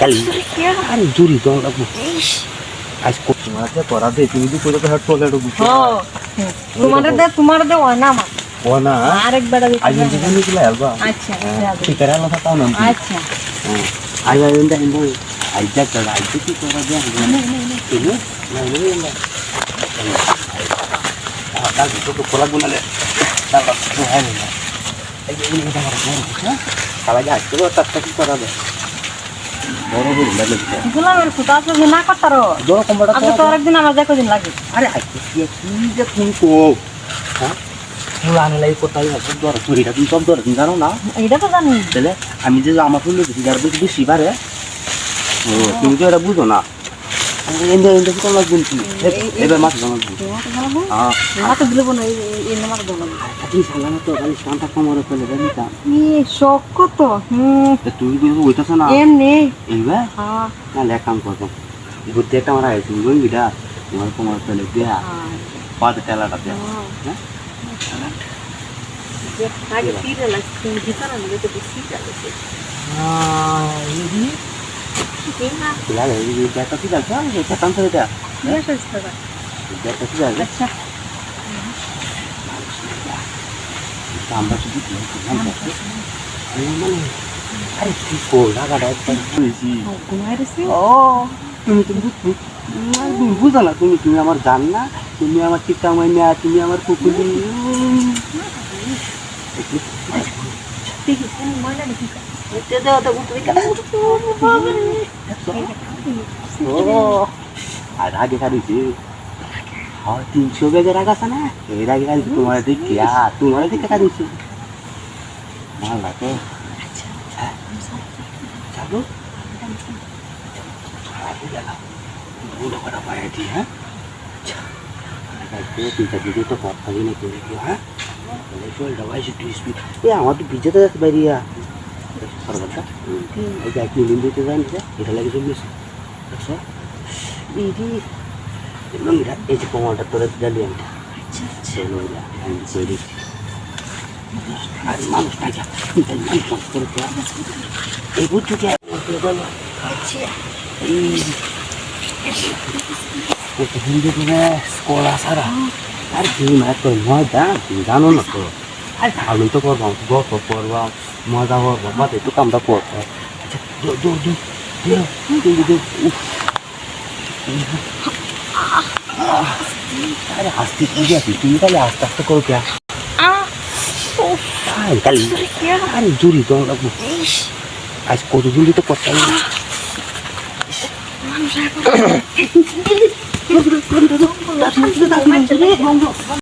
কালি আর জুরি তো লাগবো আজ তোমাকে করা দে তুমি তো করে হাট চলে ঢুকু তোমার দে হয় না আমার ও না আরেকবার আজ যদি নিকলে আলবা আচ্ছা ঠিক আছে না তাও না আচ্ছা আজ আইন দা হিন্দু আজ যা করা আজ কি করা দে না না কাল তো কোলা গুনালে তাহলে তো হয় না এই যে এটা করা কালা যা আসলে তারটা কি করা দে বড় বড় লাগে গোলামের ফুটা আছে না করতারো বড় কম্বড়া আজ তো আরেকদিন আমার দেখো দিন লাগে আরে আজকে কি যে তুমি কো হ্যাঁ ফুলানে লাই কোথায় আছে দর চুরিটা তুমি সব দর জানো না এটা তো জানি তাহলে আমি যে আমার ফুল বেশি গার বেশি বারে ও তুমি তো এটা বুঝো না এন্ডে এন্ডে কি করলা গুনতি এবার মাছ জানো হ্যাঁ মাথা দিলে বনা এই নামার দোনা তুমি সালানো তো খালি শান্তা কমরে ফেলে দেনি তা শখ কত তুই কিন্তু হইতাছ না এমনি এইবা হ্যাঁ না লেখাম কত বুদ্ধি একটা মারা আছে বুঝলি গিটা তোমার কমরে ফেলে দিয়া পাঁচ তেলাটা দে হ্যাঁ আগে তীরে লাগছে ভিতরে নিয়ে তো বেশি যাচ্ছে Là để cho có cái gì đó thì cho con thôi kìa. Yes, it's good. Để cho cái gì đó. Acha. Làm bao nhiêu tiền cũng không được. Mà này, cái cổ ra cái đó cái gì? Kumar sih. Oh, তুমি বুঝো না তুমি আমার জান না তুমি আমার চিত্তা মাইনা তুমি আমার কুকুলি আর আগে কাটিছি হ্যাঁ 300 বেগে রাখা আছে না এর আগে কাটিছি তোমার দেখে কাটিছি মাল রাখো চালু udah pada bayar dia, ha? Kalau pintar video tu buat kali ni tu, ha? Kalau jual dawai itu ispi, ya awak tu bijak tu sebab dia, kalau kata, ada aku lindu tu kan, kita lagi tulis, so, ini, memang dah, ini pengawan tu dah jadi yang dah, selalu dah, yang jadi, ada manusia aja, dan manusia kerja, ibu juga, itu hindi punya sekolah Sarah. Hari ini mereka mau জানো না তো আর ভালো তো করবো গল্প করবো মজা করবো বাট একটু কামটা করবো আচ্ছা আরে আস্তে কি আছে তুমি তাহলে আস্তে আস্তে করো কে কালি আরে জুরি তো লাগবো আজ কত জুরি তো করতে